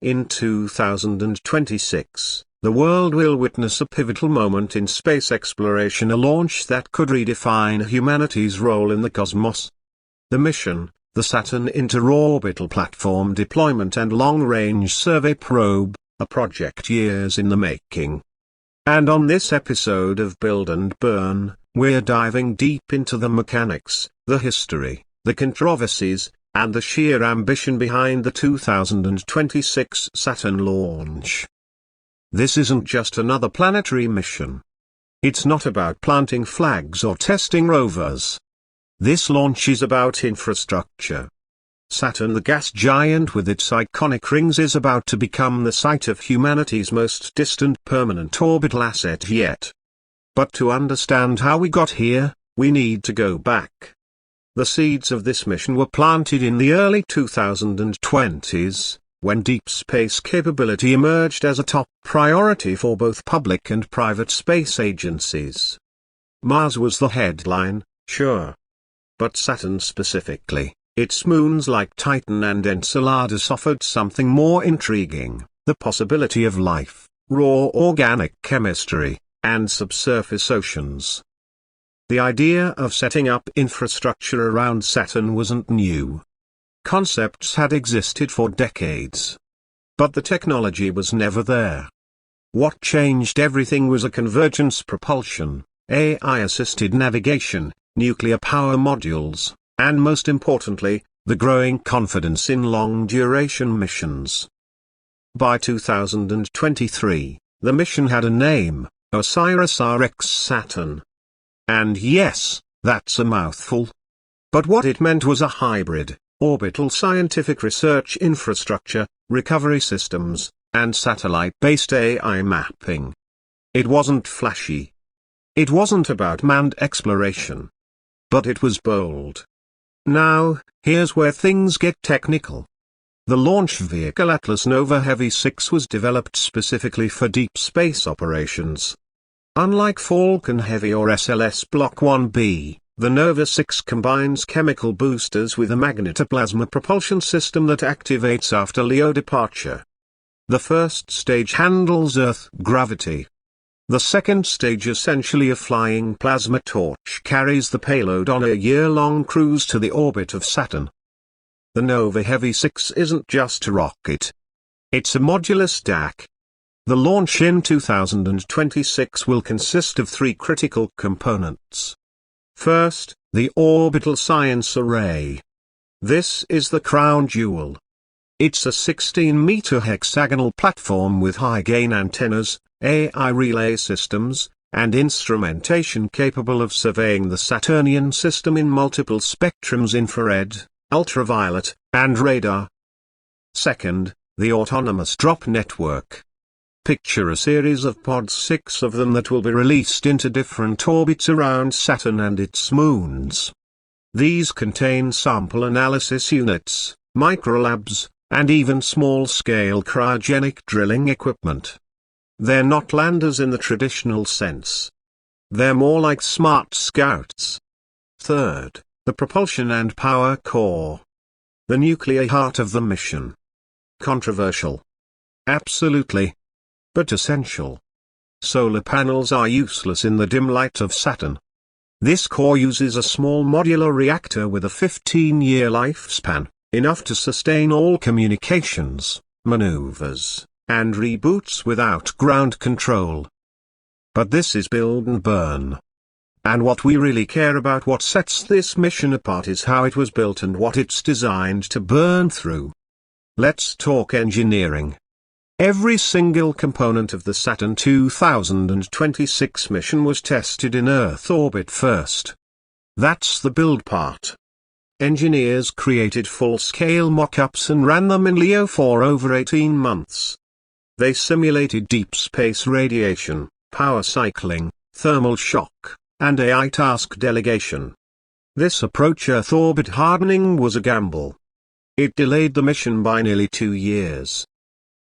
In 2026, the world will witness a pivotal moment in space exploration, a launch that could redefine humanity's role in the cosmos. The mission, the Saturn Interorbital Platform Deployment and Long-Range Survey Probe, a project years in the making. And on this episode of Build and Burn, we're diving deep into the mechanics, the history, the controversies, and the sheer ambition behind the 2026 Saturn launch. This isn't just another planetary mission. It's not about planting flags or testing rovers. This launch is about infrastructure. Saturn, the gas giant with its iconic rings, is about to become the site of humanity's most distant permanent orbital asset yet. But to understand how we got here, we need to go back. The seeds of this mission were planted in the early 2020s, when deep space capability emerged as a top priority for both public and private space agencies. Mars was the headline, sure. But Saturn specifically, its moons like Titan and Enceladus offered something more intriguing: the possibility of life, raw organic chemistry, and subsurface oceans. The idea of setting up infrastructure around Saturn wasn't new. Concepts had existed for decades. But the technology was never there. What changed everything was a convergence propulsion, AI-assisted navigation, nuclear power modules, and most importantly, the growing confidence in long-duration missions. By 2023, the mission had a name: OSIRIS-RX Saturn. And yes, that's a mouthful. But what it meant was a hybrid, orbital scientific research infrastructure, recovery systems, and satellite-based AI mapping. It wasn't flashy. It wasn't about manned exploration. But it was bold. Now, here's where things get technical. The launch vehicle Atlas Nova Heavy 6 was developed specifically for deep space operations. Unlike Falcon Heavy or SLS Block 1B, the Nova 6 combines chemical boosters with a magnetoplasma propulsion system that activates after LEO departure. The first stage handles Earth gravity. The second stage, essentially a flying plasma torch, carries the payload on a year-long cruise to the orbit of Saturn. The Nova Heavy 6 isn't just a rocket. It's a modular stack. The launch in 2026 will consist of three critical components. First, the Orbital Science Array. This is the crown jewel. It's a 16-meter hexagonal platform with high-gain antennas, AI relay systems, and instrumentation capable of surveying the Saturnian system in multiple spectrums: infrared, ultraviolet, and radar. Second, the Autonomous Drop Network. Picture a series of pods, 6 of them, that will be released into different orbits around Saturn and its moons. These contain sample analysis units, microlabs, and even small-scale cryogenic drilling equipment. They're not landers in the traditional sense. They're more like smart scouts. Third, the propulsion and power core. The nuclear heart of the mission. Controversial. Absolutely. But essential. Solar panels are useless in the dim light of Saturn. This core uses a small modular reactor with a 15-year lifespan, enough to sustain all communications, maneuvers, and reboots without ground control. But this is build and burn. And what we really care about, what sets this mission apart, is how it was built and what it's designed to burn through. Let's talk engineering. Every single component of the Saturn 2026 mission was tested in Earth orbit first. That's the build part. Engineers created full-scale mock-ups and ran them in LEO for over 18 months. They simulated deep space radiation, power cycling, thermal shock, and AI task delegation. This approach, Earth orbit hardening, was a gamble. It delayed the mission by nearly 2 years.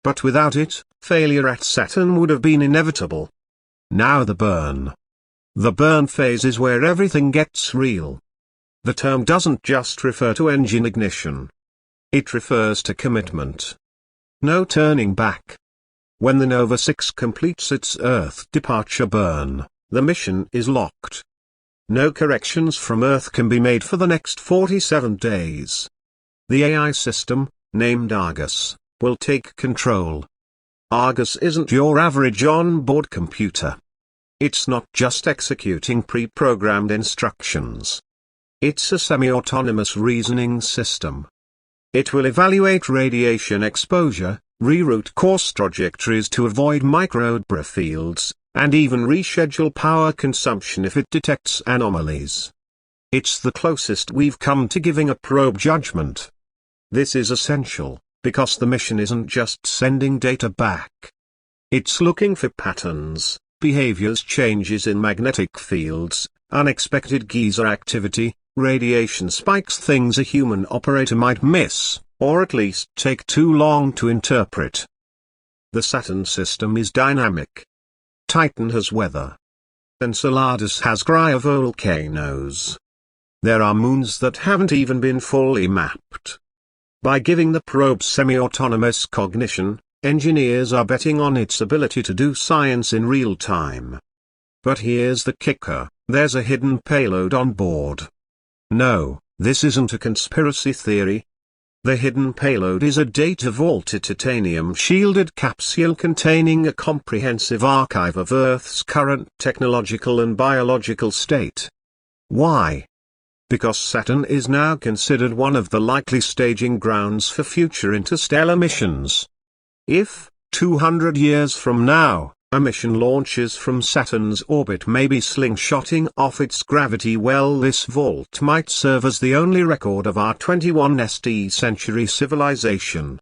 But without it, failure at Saturn would have been inevitable. Now the burn. The burn phase is where everything gets real. The term doesn't just refer to engine ignition. It refers to commitment. No turning back. When the Nova 6 completes its Earth departure burn, the mission is locked. No corrections from Earth can be made for the next 47 days. The AI system, named Argus, will take control. Argus isn't your average on-board computer. It's not just executing pre-programmed instructions. It's a semi-autonomous reasoning system. It will evaluate radiation exposure, reroute course trajectories to avoid micro-debris fields, and even reschedule power consumption if it detects anomalies. It's the closest we've come to giving a probe judgment. This is essential, because the mission isn't just sending data back. It's looking for patterns, behaviors, changes in magnetic fields, unexpected geyser activity, radiation spikes, things a human operator might miss, or at least take too long to interpret. The Saturn system is dynamic. Titan has weather. Enceladus has cryovolcanoes. There are moons that haven't even been fully mapped. By giving the probe semi-autonomous cognition, engineers are betting on its ability to do science in real time. But here's the kicker, there's a hidden payload on board. No, this isn't a conspiracy theory. The hidden payload is a data-vaulted titanium-shielded capsule containing a comprehensive archive of Earth's current technological and biological state. Why? Because Saturn is now considered one of the likely staging grounds for future interstellar missions. If, 200 years from now, a mission launches from Saturn's orbit, maybe slingshotting off its gravity well, this vault might serve as the only record of our 21st century civilization.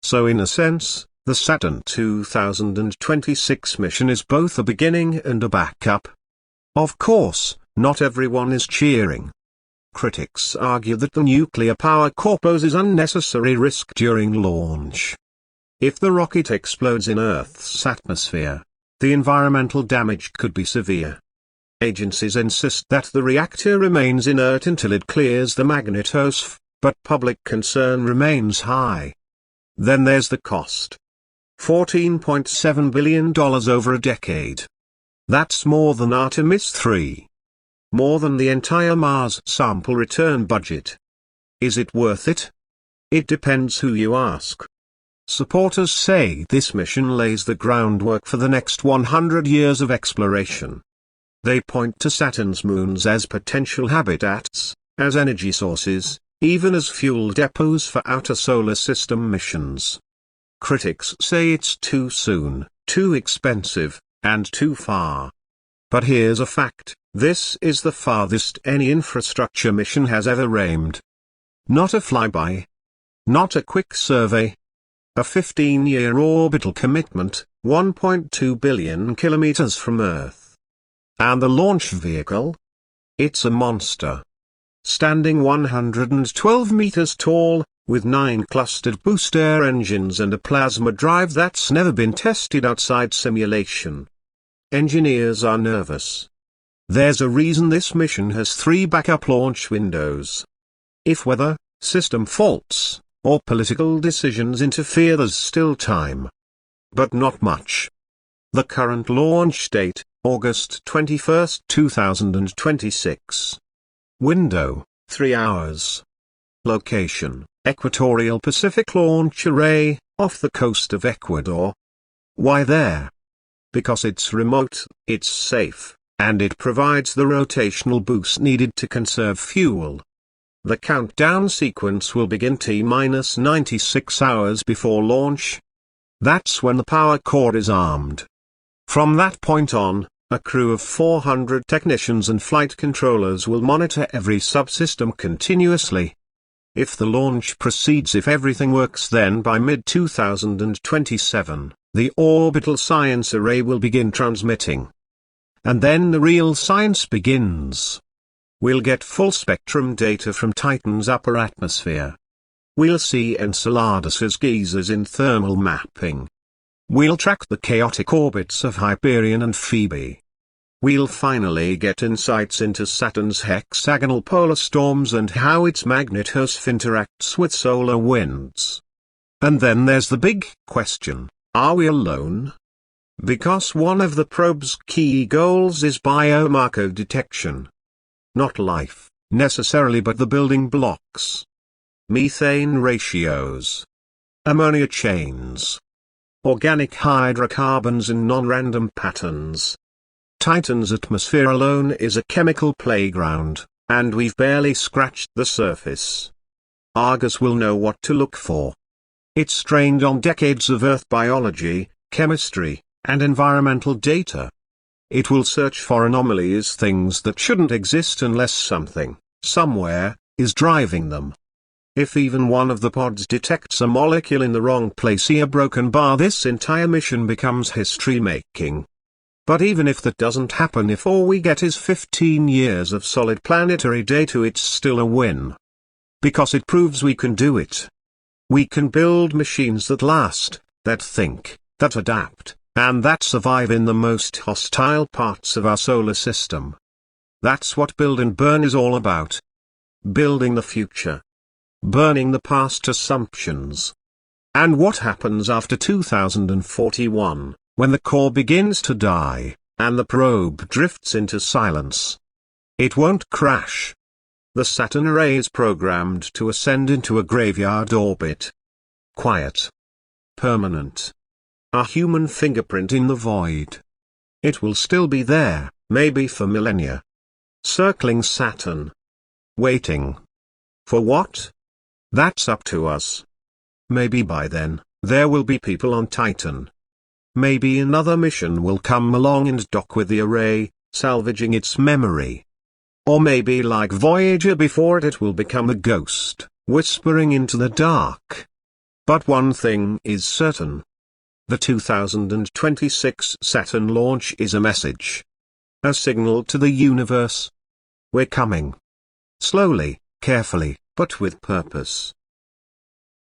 So in a sense, the Saturn 2026 mission is both a beginning and a backup. Of course, not everyone is cheering. Critics argue that the nuclear power core poses unnecessary risk during launch. If the rocket explodes in Earth's atmosphere, the environmental damage could be severe. Agencies insist that the reactor remains inert until it clears the magnetosphere, but public concern remains high. Then there's the cost. $14.7 billion over a decade. That's more than Artemis 3. More than the entire Mars sample return budget. Is it worth it? It depends who you ask. Supporters say this mission lays the groundwork for the next 100 years of exploration. They point to Saturn's moons as potential habitats, as energy sources, even as fuel depots for outer solar system missions. Critics say it's too soon, too expensive, and too far. But here's a fact, this is the farthest any infrastructure mission has ever aimed. Not a flyby. Not a quick survey. A 15-year orbital commitment, 1.2 billion kilometers from Earth. And the launch vehicle? It's a monster. Standing 112 meters tall, with 9 clustered booster engines and a plasma drive that's never been tested outside simulation. Engineers are nervous. There's a reason this mission has 3 backup launch windows. If weather, system faults, or political decisions interfere, there's still time. But not much. The current launch date, August 21, 2026. Window, 3 hours. Location, Equatorial Pacific Launch Array, off the coast of Ecuador. Why there? Because it's remote, it's safe, and it provides the rotational boost needed to conserve fuel. The countdown sequence will begin T-minus 96 hours before launch. That's when the power core is armed. From that point on, a crew of 400 technicians and flight controllers will monitor every subsystem continuously. If the launch proceeds, if everything works, then by mid-2027, the orbital science array will begin transmitting. And then the real science begins. We'll get full-spectrum data from Titan's upper atmosphere. We'll see Enceladus's geysers in thermal mapping. We'll track the chaotic orbits of Hyperion and Phoebe. We'll finally get insights into Saturn's hexagonal polar storms and how its magnetosphere interacts with solar winds. And then there's the big question, are we alone? Because one of the probe's key goals is biomarker detection. Not life, necessarily, but the building blocks. Methane ratios. Ammonia chains. Organic hydrocarbons in non-random patterns. Titan's atmosphere alone is a chemical playground, and we've barely scratched the surface. Argus will know what to look for. It's trained on decades of Earth biology, chemistry, and environmental data. It will search for anomalies, things that shouldn't exist unless something, somewhere, is driving them. If even one of the pods detects a molecule in the wrong place, a broken bar, this entire mission becomes history-making. But even if that doesn't happen, if all we get is 15 years of solid planetary data, it's still a win. Because it proves we can do it. We can build machines that last, that think, that adapt, and that survive in the most hostile parts of our solar system. That's what Build and Burn is all about. Building the future. Burning the past assumptions. And what happens after 2041, when the core begins to die, and the probe drifts into silence? It won't crash. The Saturn array is programmed to ascend into a graveyard orbit. Quiet. Permanent. A human fingerprint in the void. It will still be there, maybe for millennia. Circling Saturn. Waiting. For what? That's up to us. Maybe by then, there will be people on Titan. Maybe another mission will come along and dock with the array, salvaging its memory. Or maybe like Voyager before it will become a ghost, whispering into the dark. But one thing is certain. The 2026 Saturn launch is a message. A signal to the universe. We're coming. Slowly, carefully, but with purpose.